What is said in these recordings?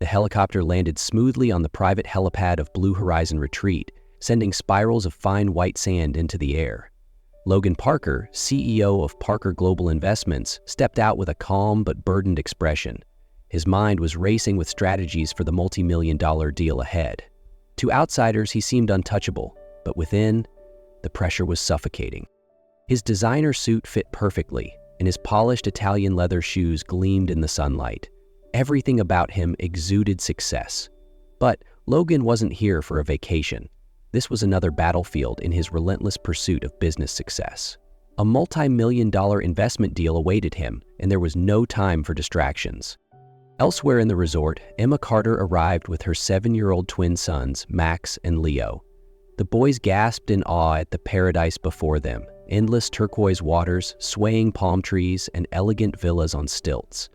The helicopter landed smoothly on the private helipad of Blue Horizon Retreat, sending spirals of fine white sand into the air. Logan Parker, CEO of Parker Global Investments, stepped out with a calm but burdened expression. His mind was racing with strategies for the multi-million-dollar deal ahead. To outsiders, he seemed untouchable, but within, the pressure was suffocating. His designer suit fit perfectly, and his polished Italian leather shoes gleamed in the sunlight. Everything about him exuded success. But Logan wasn't here for a vacation. This was another battlefield in his relentless pursuit of business success. A multi-million-dollar investment deal awaited him, and there was no time for distractions. Elsewhere in the resort, Emma Carter arrived with her 7-year-old twin sons, Max and Leo. The boys gasped in awe at the paradise before them: endless turquoise waters, swaying palm trees, and elegant villas on stilts.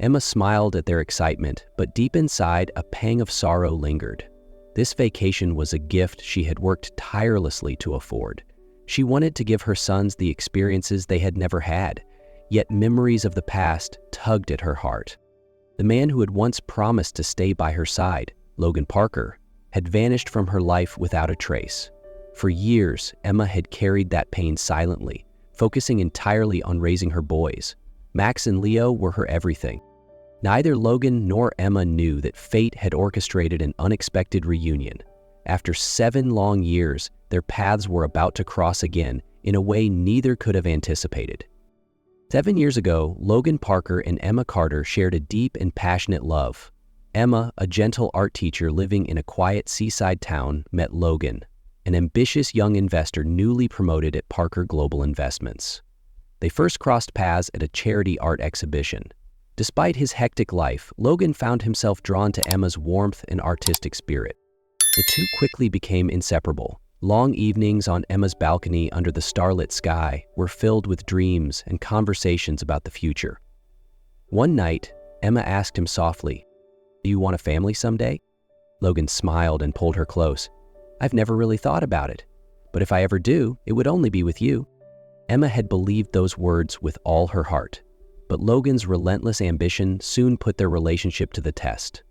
Emma smiled at their excitement, but deep inside, a pang of sorrow lingered. This vacation was a gift she had worked tirelessly to afford. She wanted to give her sons the experiences they had never had, yet memories of the past tugged at her heart. The man who had once promised to stay by her side, Logan Parker, had vanished from her life without a trace. For years, Emma had carried that pain silently, focusing entirely on raising her boys. Max and Leo were her everything. Neither Logan nor Emma knew that fate had orchestrated an unexpected reunion. After 7 long years, their paths were about to cross again in a way neither could have anticipated. 7 years ago, Logan Parker and Emma Carter shared a deep and passionate love. Emma, a gentle art teacher living in a quiet seaside town, met Logan, an ambitious young investor newly promoted at Parker Global Investments. They first crossed paths at a charity art exhibition. Despite his hectic life, Logan found himself drawn to Emma's warmth and artistic spirit. The two quickly became inseparable. Long evenings on Emma's balcony under the starlit sky were filled with dreams and conversations about the future. One night, Emma asked him softly, "Do you want a family someday?" Logan smiled and pulled her close. "I've never really thought about it, but if I ever do, it would only be with you." Emma had believed those words with all her heart, but Logan's relentless ambition soon put their relationship to the test.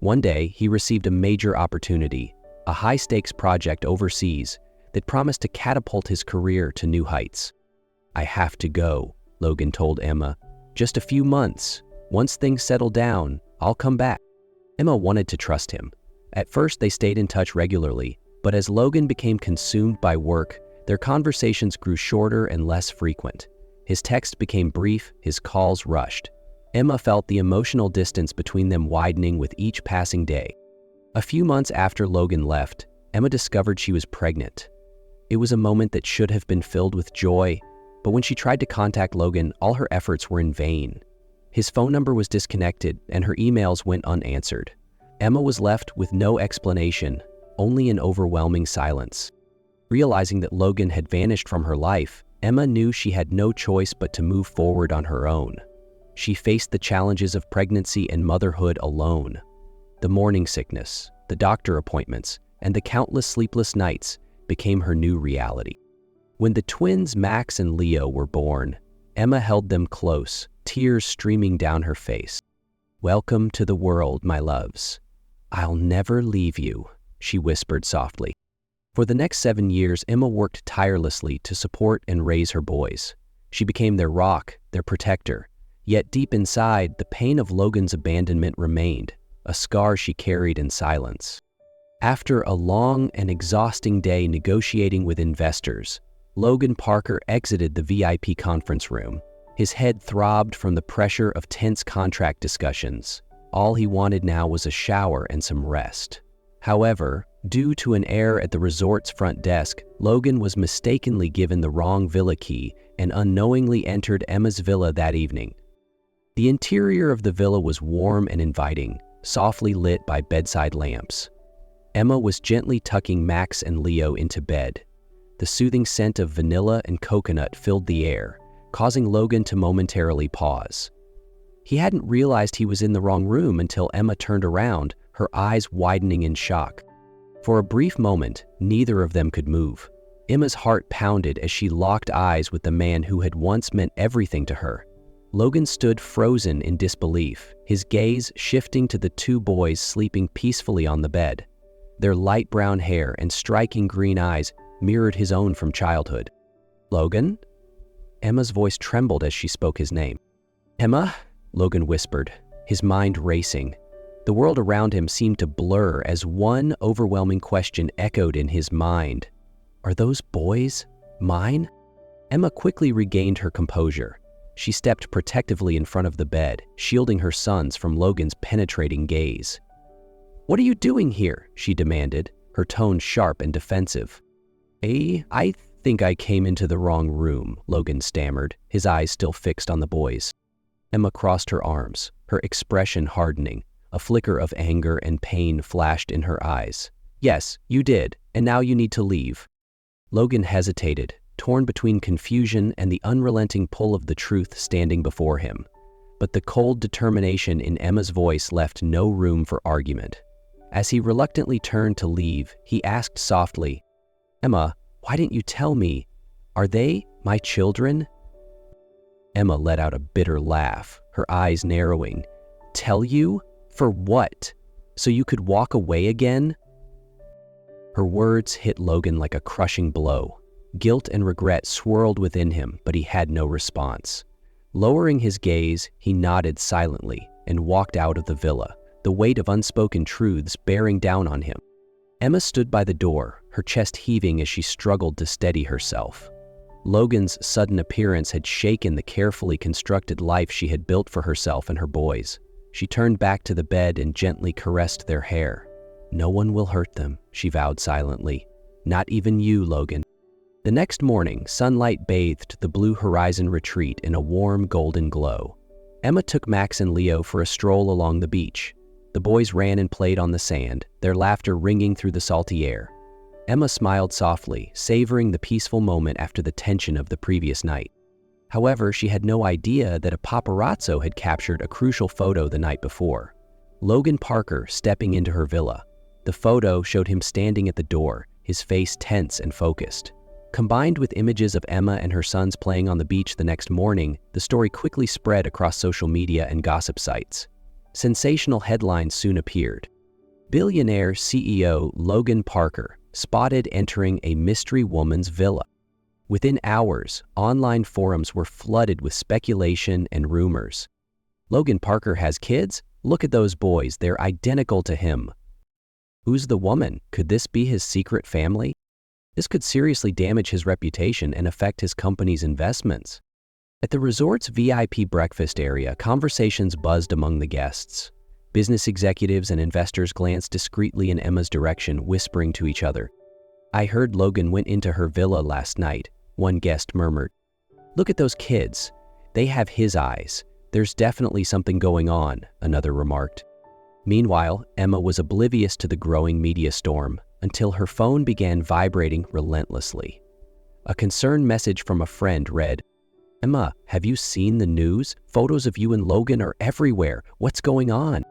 One day, he received a major opportunity, a high-stakes project overseas that promised to catapult his career to new heights. "I have to go," Logan told Emma. "Just a few months. Once things settle down, I'll come back." Emma wanted to trust him. At first, they stayed in touch regularly, but as Logan became consumed by work, their conversations grew shorter and less frequent. His texts became brief, his calls rushed. Emma felt the emotional distance between them widening with each passing day. A few months after Logan left, Emma discovered she was pregnant. It was a moment that should have been filled with joy, but when she tried to contact Logan, all her efforts were in vain. His phone number was disconnected, and her emails went unanswered. Emma was left with no explanation, only an overwhelming silence. Realizing that Logan had vanished from her life, Emma knew she had no choice but to move forward on her own. She faced the challenges of pregnancy and motherhood alone. The morning sickness, the doctor appointments, and the countless sleepless nights became her new reality. When the twins Max and Leo were born, Emma held them close, tears streaming down her face. "Welcome to the world, my loves. I'll never leave you," she whispered softly. For the next 7 years, Emma worked tirelessly to support and raise her boys. She became their rock, their protector. Yet deep inside, the pain of Logan's abandonment remained, a scar she carried in silence. After a long and exhausting day negotiating with investors, Logan Parker exited the VIP conference room. His head throbbed from the pressure of tense contract discussions. All he wanted now was a shower and some rest. However, due to an error at the resort's front desk, Logan was mistakenly given the wrong villa key and unknowingly entered Emma's villa that evening. The interior of the villa was warm and inviting, softly lit by bedside lamps. Emma was gently tucking Max and Leo into bed. The soothing scent of vanilla and coconut filled the air, causing Logan to momentarily pause. He hadn't realized he was in the wrong room until Emma turned around, her eyes widening in shock. For a brief moment, neither of them could move. Emma's heart pounded as she locked eyes with the man who had once meant everything to her. Logan stood frozen in disbelief, his gaze shifting to the two boys sleeping peacefully on the bed. Their light brown hair and striking green eyes mirrored his own from childhood. "Logan?" Emma's voice trembled as she spoke his name. "Emma?" Logan whispered, his mind racing. The world around him seemed to blur as one overwhelming question echoed in his mind. "Are those boys mine?" Emma quickly regained her composure. She stepped protectively in front of the bed, shielding her sons from Logan's penetrating gaze. "What are you doing here?" she demanded, her tone sharp and defensive. I think I came into the wrong room," Logan stammered, his eyes still fixed on the boys. Emma crossed her arms, her expression hardening. A flicker of anger and pain flashed in her eyes. "Yes, you did, and now you need to leave." Logan hesitated, torn between confusion and the unrelenting pull of the truth standing before him. But the cold determination in Emma's voice left no room for argument. As he reluctantly turned to leave, he asked softly, "Emma, why didn't you tell me? Are they my children?" Emma let out a bitter laugh, her eyes narrowing. "Tell you? For what? So you could walk away again?" Her words hit Logan like a crushing blow. Guilt and regret swirled within him, but he had no response. Lowering his gaze, he nodded silently and walked out of the villa, the weight of unspoken truths bearing down on him. Emma stood by the door, her chest heaving as she struggled to steady herself. Logan's sudden appearance had shaken the carefully constructed life she had built for herself and her boys. She turned back to the bed and gently caressed their hair. "No one will hurt them," she vowed silently. "Not even you, Logan." The next morning, sunlight bathed the Blue Horizon retreat in a warm golden glow. Emma took Max and Leo for a stroll along the beach. The boys ran and played on the sand, their laughter ringing through the salty air. Emma smiled softly, savoring the peaceful moment after the tension of the previous night. However, she had no idea that a paparazzo had captured a crucial photo the night before. Logan Parker stepping into her villa. The photo showed him standing at the door, his face tense and focused. Combined with images of Emma and her sons playing on the beach the next morning, the story quickly spread across social media and gossip sites. Sensational headlines soon appeared. Billionaire CEO Logan Parker spotted entering a mystery woman's villa. Within hours, online forums were flooded with speculation and rumors. "Logan Parker has kids? Look at those boys, they're identical to him." "Who's the woman? Could this be his secret family?" This could seriously damage his reputation and affect his company's investments. At the resort's VIP breakfast area, conversations buzzed among the guests. Business executives and investors glanced discreetly in Emma's direction, whispering to each other. "I heard Logan went into her villa last night," one guest murmured. "Look at those kids. They have his eyes. There's definitely something going on," another remarked. Meanwhile, Emma was oblivious to the growing media storm until her phone began vibrating relentlessly. A concerned message from a friend read, "Emma, have you seen the news? Photos of you and Logan are everywhere. What's going on?"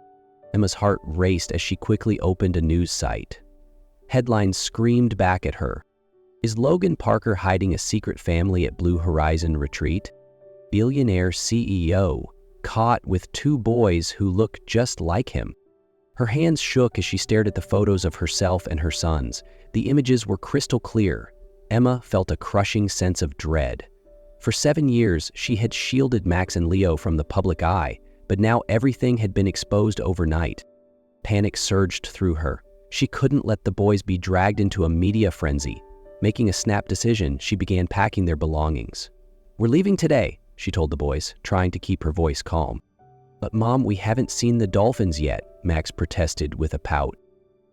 Emma's heart raced as she quickly opened a news site. Headlines screamed back at her. "Is Logan Parker hiding a secret family at Blue Horizon Retreat? Billionaire CEO caught with two boys who look just like him." Her hands shook as she stared at the photos of herself and her sons. The images were crystal clear. Emma felt a crushing sense of dread. For 7 years, she had shielded Max and Leo from the public eye, but now everything had been exposed overnight. Panic surged through her. She couldn't let the boys be dragged into a media frenzy. Making a snap decision, she began packing their belongings. "We're leaving today," she told the boys, trying to keep her voice calm. "But Mom, we haven't seen the dolphins yet," Max protested with a pout.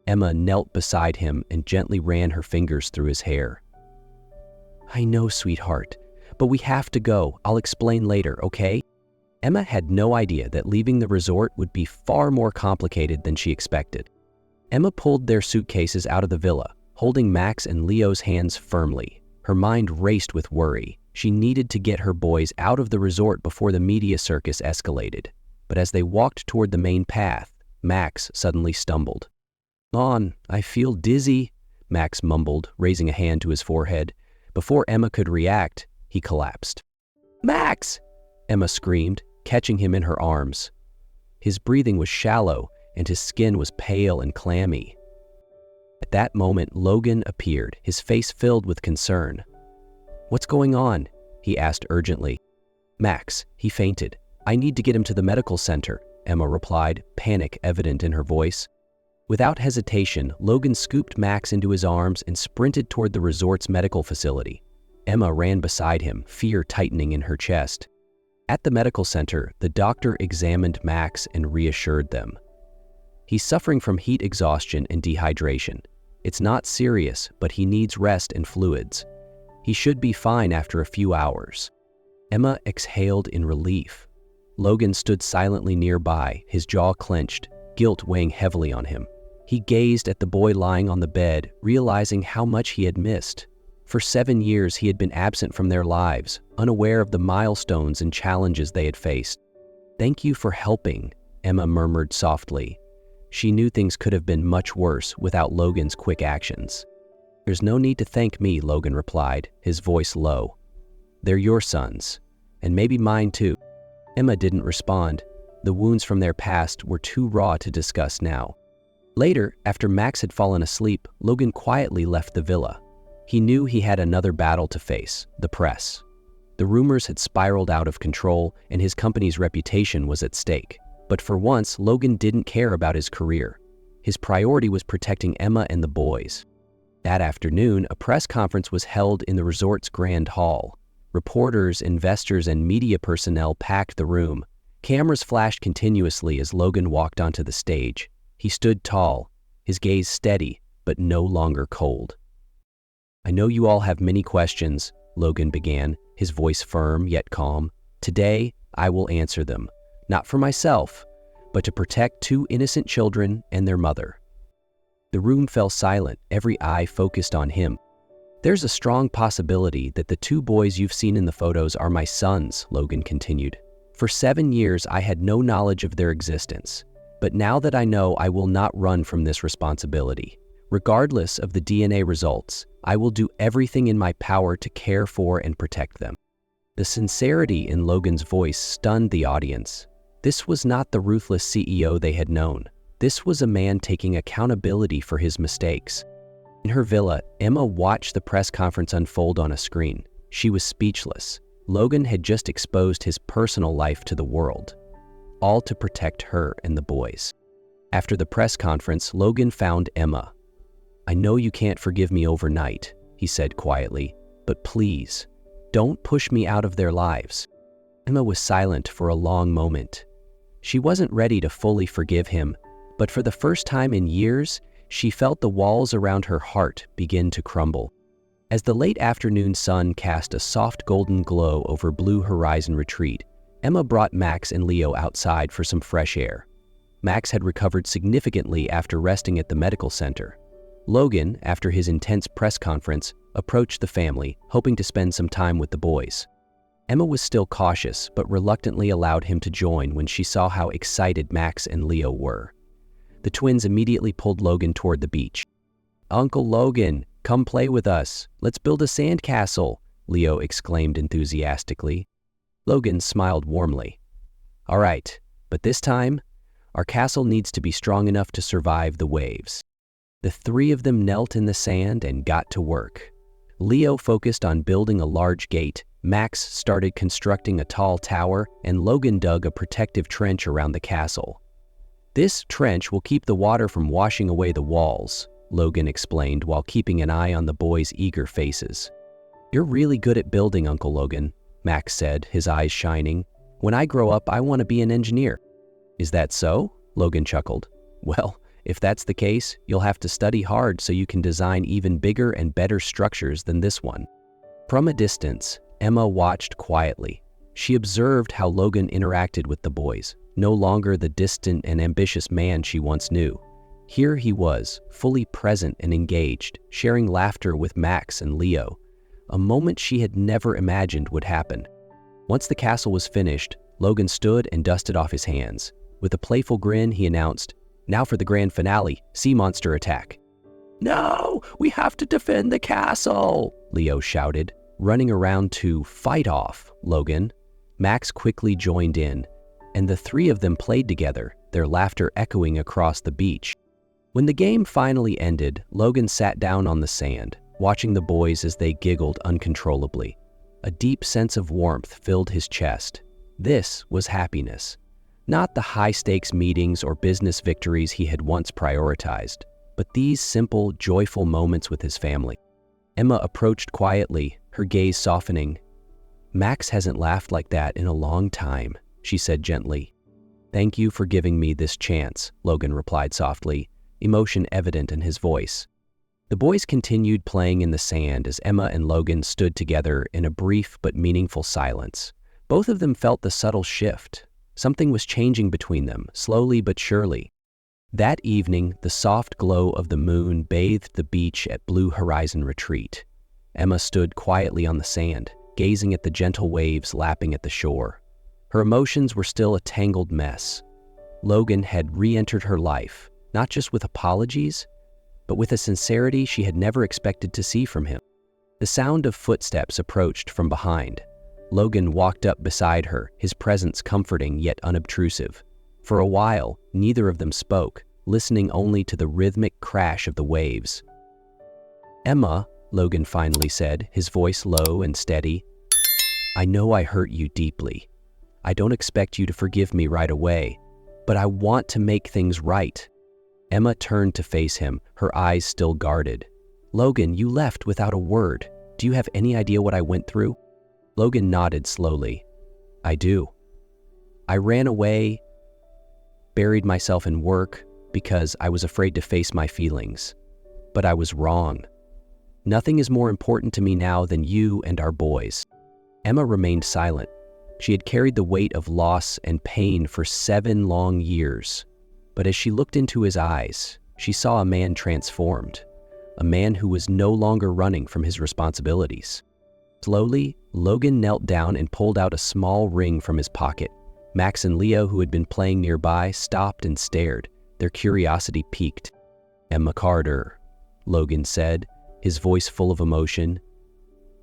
Emma knelt beside him and gently ran her fingers through his hair. "I know, sweetheart, but we have to go. I'll explain later, okay?" Emma had no idea that leaving the resort would be far more complicated than she expected. Emma pulled their suitcases out of the villa, holding Max and Leo's hands firmly. Her mind raced with worry. She needed to get her boys out of the resort before the media circus escalated. But as they walked toward the main path, Max suddenly stumbled. "On, I feel dizzy," Max mumbled, raising a hand to his forehead. Before Emma could react, he collapsed. "Max!" Emma screamed, catching him in her arms. His breathing was shallow, and his skin was pale and clammy. At that moment, Logan appeared, his face filled with concern. "What's going on?" he asked urgently. "Max, he fainted. I need to get him to the medical center," Emma replied, panic evident in her voice. Without hesitation, Logan scooped Max into his arms and sprinted toward the resort's medical facility. Emma ran beside him, fear tightening in her chest. At the medical center, the doctor examined Max and reassured them. "He's suffering from heat exhaustion and dehydration. It's not serious, but he needs rest and fluids. He should be fine after a few hours." Emma exhaled in relief. Logan stood silently nearby, his jaw clenched, guilt weighing heavily on him. He gazed at the boy lying on the bed, realizing how much he had missed. For 7 years, he had been absent from their lives, unaware of the milestones and challenges they had faced. "Thank you for helping," Emma murmured softly. She knew things could have been much worse without Logan's quick actions. "There's no need to thank me," Logan replied, his voice low. "They're your sons, and maybe mine too." Emma didn't respond. The wounds from their past were too raw to discuss now. Later, after Max had fallen asleep, Logan quietly left the villa. He knew he had another battle to face, the press. The rumors had spiraled out of control, and his company's reputation was at stake. But for once, Logan didn't care about his career. His priority was protecting Emma and the boys. That afternoon, a press conference was held in the resort's grand hall. Reporters, investors, and media personnel packed the room. Cameras flashed continuously as Logan walked onto the stage. He stood tall, his gaze steady, but no longer cold. "I know you all have many questions," Logan began, his voice firm yet calm. "Today, I will answer them, not for myself, but to protect 2 innocent children and their mother." The room fell silent, every eye focused on him. "There's a strong possibility that the 2 boys you've seen in the photos are my sons," Logan continued. "For 7 years, I had no knowledge of their existence. But now that I know, I will not run from this responsibility. Regardless of the DNA results, I will do everything in my power to care for and protect them." The sincerity in Logan's voice stunned the audience. This was not the ruthless CEO they had known. This was a man taking accountability for his mistakes. In her villa, Emma watched the press conference unfold on a screen. She was speechless. Logan had just exposed his personal life to the world, all to protect her and the boys. After the press conference, Logan found Emma. "I know you can't forgive me overnight," he said quietly, "but please, don't push me out of their lives." Emma was silent for a long moment. She wasn't ready to fully forgive him, but for the first time in years, she felt the walls around her heart begin to crumble. As the late afternoon sun cast a soft golden glow over Blue Horizon Retreat, Emma brought Max and Leo outside for some fresh air. Max had recovered significantly after resting at the medical center. Logan, after his intense press conference, approached the family, hoping to spend some time with the boys. Emma was still cautious, but reluctantly allowed him to join when she saw how excited Max and Leo were. The twins immediately pulled Logan toward the beach. "Uncle Logan, come play with us. Let's build a sandcastle," Leo exclaimed enthusiastically. Logan smiled warmly. "All right, but this time, our castle needs to be strong enough to survive the waves." The 3 of them knelt in the sand and got to work. Leo focused on building a large gate, Max started constructing a tall tower, and Logan dug a protective trench around the castle. "This trench will keep the water from washing away the walls," Logan explained while keeping an eye on the boys' eager faces. "You're really good at building, Uncle Logan," Max said, his eyes shining. "When I grow up, I want to be an engineer." "Is that so?" Logan chuckled. "Well, if that's the case, you'll have to study hard so you can design even bigger and better structures than this one." From a distance, Emma watched quietly. She observed how Logan interacted with the boys, no longer the distant and ambitious man she once knew. Here he was, fully present and engaged, sharing laughter with Max and Leo, a moment she had never imagined would happen. Once the castle was finished, Logan stood and dusted off his hands. With a playful grin, he announced, "Now for the grand finale, sea monster attack." "No, we have to defend the castle," Leo shouted, running around to fight off Logan. Max quickly joined in, and the three of them played together, their laughter echoing across the beach. When the game finally ended, Logan sat down on the sand, watching the boys as they giggled uncontrollably. A deep sense of warmth filled his chest. This was happiness. Not the high-stakes meetings or business victories he had once prioritized, but these simple, joyful moments with his family. Emma approached quietly, her gaze softening. "Max hasn't laughed like that in a long time," she said gently. "Thank you for giving me this chance," Logan replied softly, emotion evident in his voice. The boys continued playing in the sand as Emma and Logan stood together in a brief but meaningful silence. Both of them felt the subtle shift. Something was changing between them, slowly but surely. That evening, the soft glow of the moon bathed the beach at Blue Horizon Retreat. Emma stood quietly on the sand, gazing at the gentle waves lapping at the shore. Her emotions were still a tangled mess. Logan had re-entered her life, not just with apologies, but with a sincerity she had never expected to see from him. The sound of footsteps approached from behind. Logan walked up beside her, his presence comforting yet unobtrusive. For a while, neither of them spoke, listening only to the rhythmic crash of the waves. "Emma," Logan finally said, his voice low and steady, "I know I hurt you deeply. I don't expect you to forgive me right away, but I want to make things right." Emma turned to face him, her eyes still guarded. "Logan, you left without a word. Do you have any idea what I went through?" Logan nodded slowly. "I do. I ran away, buried myself in work because I was afraid to face my feelings. But I was wrong. Nothing is more important to me now than you and our boys." Emma remained silent. She had carried the weight of loss and pain for 7 long years. But as she looked into his eyes, she saw a man transformed, a man who was no longer running from his responsibilities. Slowly, Logan knelt down and pulled out a small ring from his pocket. Max and Leo, who had been playing nearby, stopped and stared, their curiosity piqued. "Emma Carter," Logan said, his voice full of emotion.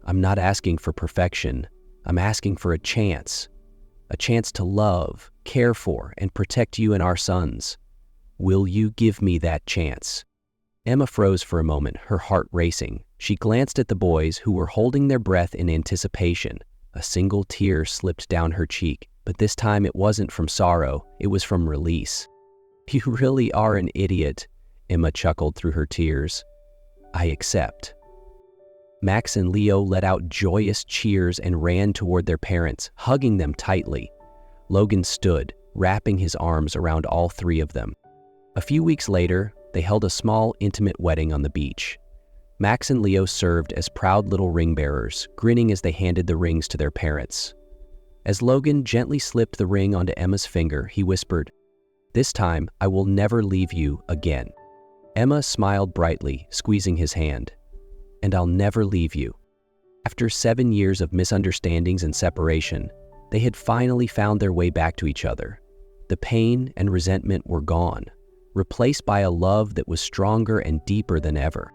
"I'm not asking for perfection. I'm asking for a chance to love, care for, and protect you and our sons. Will you give me that chance?" Emma froze for a moment, her heart racing. She glanced at the boys, who were holding their breath in anticipation. A single tear slipped down her cheek, but this time it wasn't from sorrow, it was from release. "You really are an idiot," Emma chuckled through her tears. "I accept." Max and Leo let out joyous cheers and ran toward their parents, hugging them tightly. Logan stood, wrapping his arms around all three of them. A few weeks later, they held a small, intimate wedding on the beach. Max and Leo served as proud little ring bearers, grinning as they handed the rings to their parents. As Logan gently slipped the ring onto Emma's finger, he whispered, "This time, I will never leave you again." Emma smiled brightly, squeezing his hand. "And I'll never leave you." After 7 years of misunderstandings and separation, they had finally found their way back to each other. The pain and resentment were gone, replaced by a love that was stronger and deeper than ever.